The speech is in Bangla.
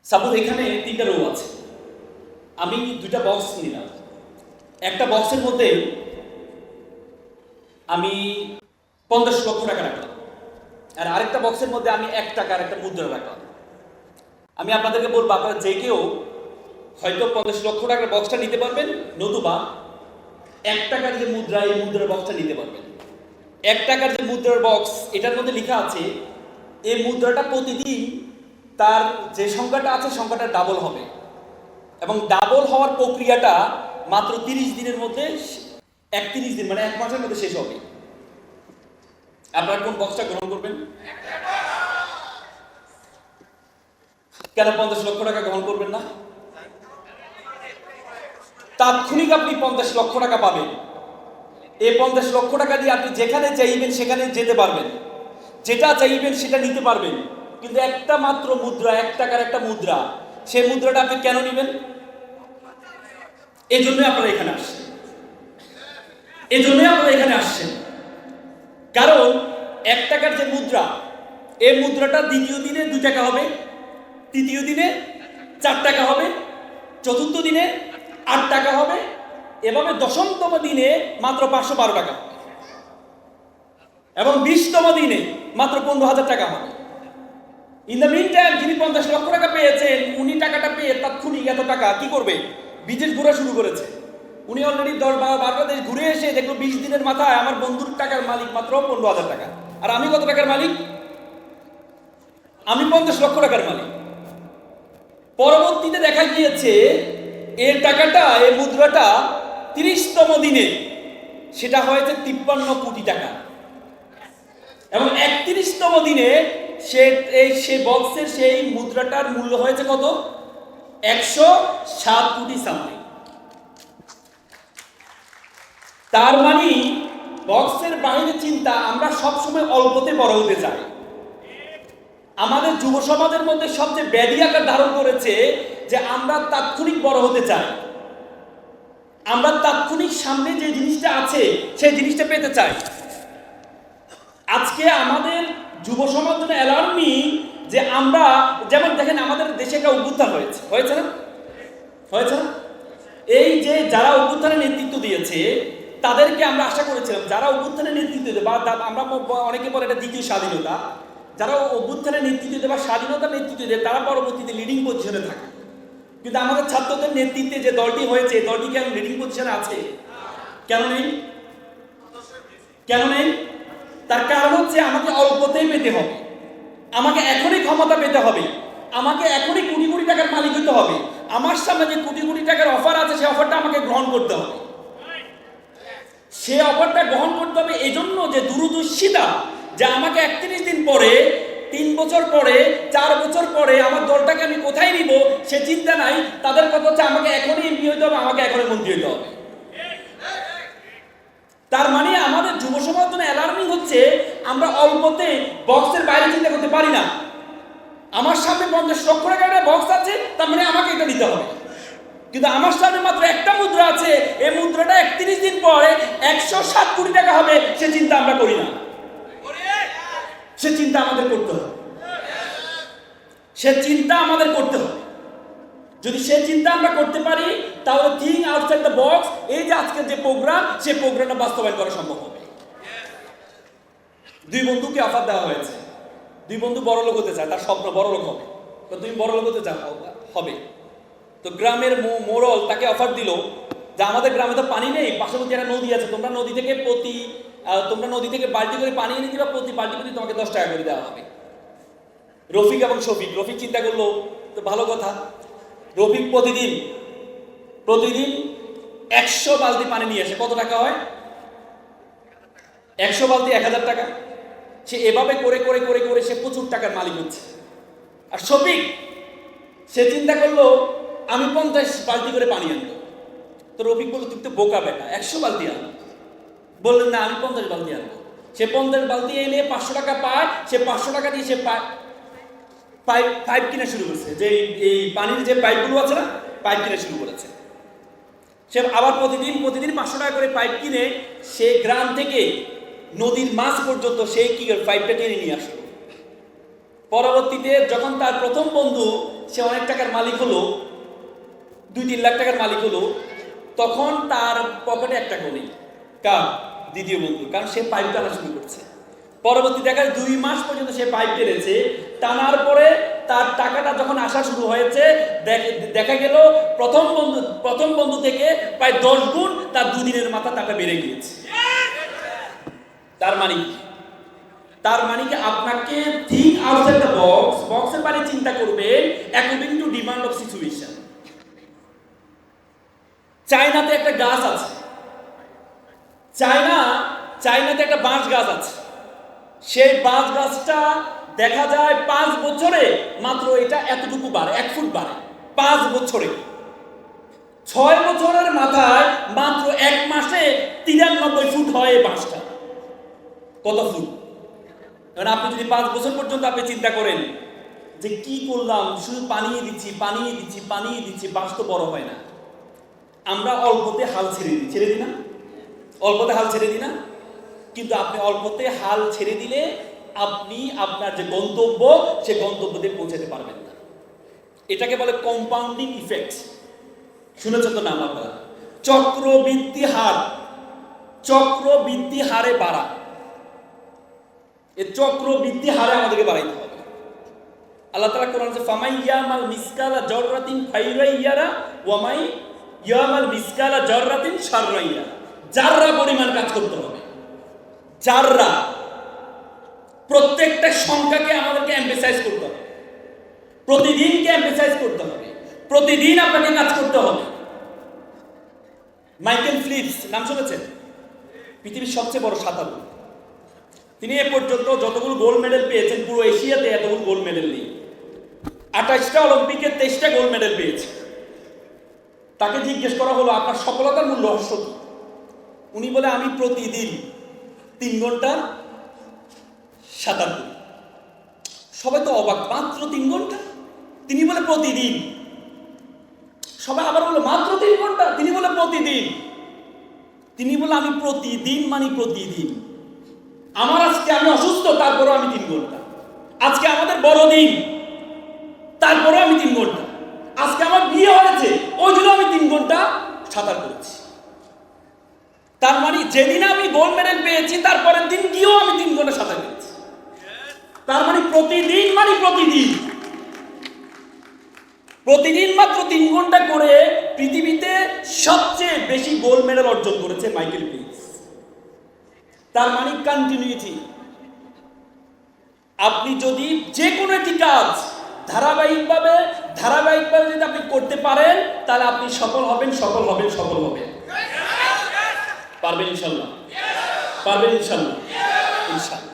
সাপোজ এখানে 3টা রো আছে, আমি 2টা বক্স নিলাম। একটা বক্সের মধ্যে আমি 50 লক্ষ টাকা রাখলাম, আর আরেকটা বক্সের মধ্যে আমি 1 টাকার একটা মুদ্রা রাখলাম। আমি আপনাদেরকে বলবো, আপনারা যে কেউ হয়তো 50 লক্ষ টাকার বক্সটা নিতে পারবেন, নতুবা 1 টাকার যে মুদ্রা, এই মুদ্রার বক্সটা নিতে পারবেন। 1 টাকার যে মুদ্রার বক্স, এটার মধ্যে লেখা আছে এই মুদ্রাটা প্রতিদিন তার যে সংখ্যাটা আছে সংখ্যাটা ডাবল হবে, এবং ডাবল হওয়ার প্রক্রিয়াটা মাত্র 30 দিনের মধ্যে, 31 দিন মানে 1 মাসের মধ্যে শেষ হবে। আপনারা কোন বক্সটা গ্রহণ করবেন? কেন 50 লক্ষ টাকা গ্রহণ করবেন না? তাৎক্ষণিক আপনি 50 লক্ষ টাকা পাবেন। এই 50 লক্ষ টাকা দিয়ে আপনি যেখানে চাইবেন সেখানে যেতে পারবেন, যেটা চাইবেন সেটা নিতে পারবেন। কিন্তু একটা মাত্র মুদ্রা, 1 টাকার একটা মুদ্রা, সেই মুদ্রাটা আপনি কেন নেবেন? এই জন্যই আপনারা এখানে আসছেন, এই জন্যই আপনারা এখানে আসছেন। কারণ 1 টাকার যে মুদ্রা, এই মুদ্রাটা দ্বিতীয় দিনে 2 টাকা হবে, তৃতীয় দিনে 4 টাকা হবে, চতুর্থ দিনে 8 টাকা হবে, এভাবে 10তম দিনে মাত্র 512 টাকা, এবং 20তম দিনে মাত্র 15,000 টাকা হবে। ইন দ্য মিন টাইম যিনি 50 লক্ষ টাকা পেয়েছেন, উনি টাকাটা পেয়ে তাৎক্ষণিক এত টাকা কি করবে? বিদেশ ঘোরা শুরু করেছে। উনি অলরেডি 10-12টা দেশ ঘুরে এসে দেখলো 20 দিনের মাথায় আমার বন্ধুর টাকার মালিক মাত্র 15,000 টাকা, আর আমি কত টাকার মালিক? আমি 50 লক্ষ টাকার মালিক। পরবর্তীতে দেখা গিয়েছে এর টাকাটা, এই মুদ্রাটা 30তম দিনে সেটা হয়েছে 53 কোটি টাকা, এবং 31তম দিনে সে বক্সের সেই মুদ্রাটার মূল্য হয়েছে কত? 107 কোটি সামথিং। তার মানে বক্সের বাইরে চিন্তা, আমরা সবসময় অল্পতে বড় হতে চাই। আমাদের যুব সমাজের মধ্যে সবচেয়ে ব্যাধি আকার ধারণ করেছে যে আমরা তাৎক্ষণিক বড় হতে চাই, আমরা তাৎক্ষণিক সামনে যে জিনিসটা আছে সেই জিনিসটা পেতে চাই। আজকে আমাদের যুব সমাজ জন্য অ্যালার্মিং যে আমরা, যেমন দেখেন আমাদের দেশে একটা অভ্যুত্থান হয়েছে না? এই যে যারা অভ্যুত্থানের নেতৃত্ব দিয়েছে তাদেরকে আমরা আশা করেছিলাম, যারা অভ্যুত্থানের নেতৃত্ব দেবে, বা আমরা অনেকে বলে এটা দ্বিতীয় স্বাধীনতা, যারা অভ্যুত্থানের নেতৃত্ব দেবে বা স্বাধীনতার নেতৃত্ব দেবে তারা পরবর্তীতে লিডিং পজিশনে থাকে। কিন্তু আমাদের ছাত্রদের নেতৃত্বে যে দলটি হয়েছে, দলটি কি এখন লিডিং পজিশনে আছে? কেন নেই? তার কারণ হচ্ছে আমাকে অল্পতেই পেতে হবে, আমাকে এখনই ক্ষমতা পেতে হবে, আমাকে এখনই কোটি কোটি টাকার মালিক হতে হবে। আমার সামনে যে কোটি কোটি টাকার অফার আছে সেই অফারটা আমাকে গ্রহণ করতে হবে। সে অফারটা গ্রহণ করতে হবে এজন্য যে দূরদর্শিতা, যে আমাকে 31 দিন পরে, 3 বছর পরে, 4 বছর পরে আমার দলটাকে আমি কোথায় নিব সে চিন্তা নাই। তাদের কথা হচ্ছে আমাকে এখনই এমপি হতে হবে, আমাকে এখনই মন্ত্রী হতে হবে। তার মানে আমাদের যুব সমাজ জন্য অ্যালার্মিং হচ্ছে আমরা অল্পতে বক্সের বাইরে চিন্তা করতে পারি না। আমার সামনে 50 লক্ষ টাকার একটা বক্স আছে, তার মানে আমাকে এটা নিতে হবে। কিন্তু আমার সামনে মাত্র একটা মুদ্রা আছে, এই মুদ্রাটা 31 দিন পরে 107 কোটি টাকা হবে, সে চিন্তা আমরা করি না। সে চিন্তা আমাদের করতে হবে, যদি সে চিন্তা আমরা করতে পারি তাহলে থিঙ্ক আউটসাইড দ্য বক্স, এই যে আজকের যে প্রোগ্রাম, সেই প্রোগ্রামটা বাস্তবায়ন করা সম্ভব হবে। 2 বন্ধুকে অফার দেওয়া হয়েছে, 2 বন্ধু বড় লোক হতে চায়, তার স্বপ্ন বড় লোক হবে। তো তুমি বড় লোক হতে চাও, হবে। তো গ্রামের মোড়ল তাকে অফার দিল যে আমাদের গ্রামে তো পানি নেই, পার্শ্ববর্তী একটা নদী আছে, তোমরা নদী থেকে বালতি করে পানি এনে দিবা, প্রতি বালতি প্রতি তোমাকে 10 টাকা করে দেওয়া হবে। রফিক এবং শফিক চিন্তা করলো তো ভালো কথা। রফিক প্রতিদিন 100 বালতি পানি নিয়ে আসে, কত টাকা হয়? 100 বালতি 1000 টাকা। সে এভাবে করে করে করে করে সে প্রচুর টাকার মালিক হচ্ছে। আর শফিক সে চিন্তা করলো আমি 50 বালতি করে পানি আনবো। তো রফিক বললো তুমি তো বোকা বেটা, 100 বালতি আনো। বললেন না, আমি 50 বালতি আনবো। সে 50 বালতি এনে 500 টাকা পায়, সে 500 টাকা দিয়ে সে পাইপ কিনা শুরু করছে, যে এই পানির যে পাইপগুলো আছে না, পাইপ কিনা শুরু করেছে। সে আবার প্রতিদিন 500 টাকা করে পাইপ কিনে সে গ্রাম থেকে নদীর মাছ পর্যন্ত সে কি পাইপটা টেনে নিয়ে আসলো। পরবর্তীতে যখন তার প্রথম বন্ধু সে অনেক টাকার মালিক হলো, 2-3 লাখ টাকার মালিক হলো, তখন তার পকেটে 1 টাকাও নেই। কার? দ্বিতীয় বন্ধু। কারণ সে পাইপ টানা শুরু করছে। পরবর্তী দেখা 2 মাস পর্যন্ত সে পাইপ টেনেছে, টানার পরে তার টাকাটা যখন আসা শুরু হয়েছে, দেখা গেল প্রথম বন্ধু থেকে প্রায় 10 গুণ তার 2 দিনের মাথা টাকা বেড়ে গিয়েছে। তার মানে কি আপনাকে থিঙ্ক আউটসাইড দ্য বক্স, বক্সের বাইরে চিন্তা করবেন according to demand of situation. চায়নাতে একটা গাছ আছে, চায়নাতে একটা বাঁশ গাছ আছে। সেই বাঁশ গাছটা দেখা যায় 5 বছরে মাত্র এটা এতটুকু বাড়ে, 1 ফুট বাড়ে 5 বছরে। 6 বছরের মাথায় মাত্র 1 মাসে 93 ফুট হয় এই বাঁশটা। কত ফুট? কারণ আপনি যদি 5 বছর পর্যন্ত আপনি চিন্তা করেন যে কি করলাম, শুধু পানিয়ে দিচ্ছি, বাঁশ তো বড় হয় না। আমরা অল্পতে হাল ছেড়ে দিই না? অল্পতে হাল ছেড়ে দিই না? কিন্তু আপনি অল্পতে হাল ছেড়ে দিলে আপনি আপনার যে গন্তব্য, সে গন্তব্যতে পৌঁছাতে পারবেন না। এটাকে বলে কম্পাউন্ডিং ইফেক্ট। শুনেছেন তো নাম আপনারা? চক্রবৃদ্ধি হারে বাড়া। এই চক্রবৃদ্ধি হারে আমাদেরকে বাড়াইতে হবে। আল্লাহ তাআলা কোরআনে ফামাই ইয়ামাল মিসকালা জাররাতিন খাইরান ইয়ারা ওয়া মাই ইয়ামাল মিসকালা জাররাতিন শাররান ইয়ারা। জাররা পরিমাণ কাজ করতে হবে। জাররা, প্রত্যেকটা সংখ্যাকে আমাদেরকে এমফাসাইজ করতে হবে, প্রতিদিনকে এমফাসাইজ করতে হবে, প্রতিদিন আপনাকে কাজ করতে হবে। মাইকেল ফিলিপস নাম শুনেছেন? পৃথিবীর সবচেয়ে বড় সাঁতারু। তিনি এ পর্যন্ত যতগুলো গোল্ড মেডেল পেয়েছেন, পুরো এশিয়াতে এতগুলো গোল্ড মেডেল নেই। 28টা অলিম্পিকে 23টা গোল্ড মেডেল পেয়েছে। তাকে জিজ্ঞেস করা হলো আপনার সফলতার মূল রহস্য কি? উনি বলে আমি প্রতিদিন 3 ঘন্টা সাঁতার করি। সবাই তো অবাক, মাত্র 3 ঘন্টা? তিনি বলে প্রতিদিন। সবাই আবার বললো মাত্র 3 ঘন্টা? তিনি বলে প্রতিদিন। তিনি বলে আমি প্রতিদিন মানে প্রতিদিন। আমার আজকে আমি অসুস্থ, তারপরও আমি 3 ঘন্টা। আজকে আমাদের বড়দিন, তারপরও আমি 3 ঘন্টা। আজকে আমার বিয়ে হয়েছে, ওই জন্য আমি 3 ঘন্টা সাঁতার করেছি। তার মানে যেদিন আমি গোল্ড মেডেল পেয়েছি, তারপরের দিন গিয়েও আমি 3 ঘন্টা সাঁতার কেটেছি। তার মানে প্রতিদিন প্রতিদিন মাত্র 3 ঘন্টা করে পৃথিবীতে সবচেয়ে বেশি গোল্ড মেডেল অর্জন করেছে মাইকেল ফিলিপস। তার মানে কন্টিনিউইটি। আপনি যদি যে কোনো একটি কাজ ধারাবাহিকভাবে যদি আপনি করতে পারেন, তাহলে আপনি সফল হবেন। পারবেন ইনশাল্লাহ? পারবেন ইনশাল্লাহ? ইনশাল্লাহ।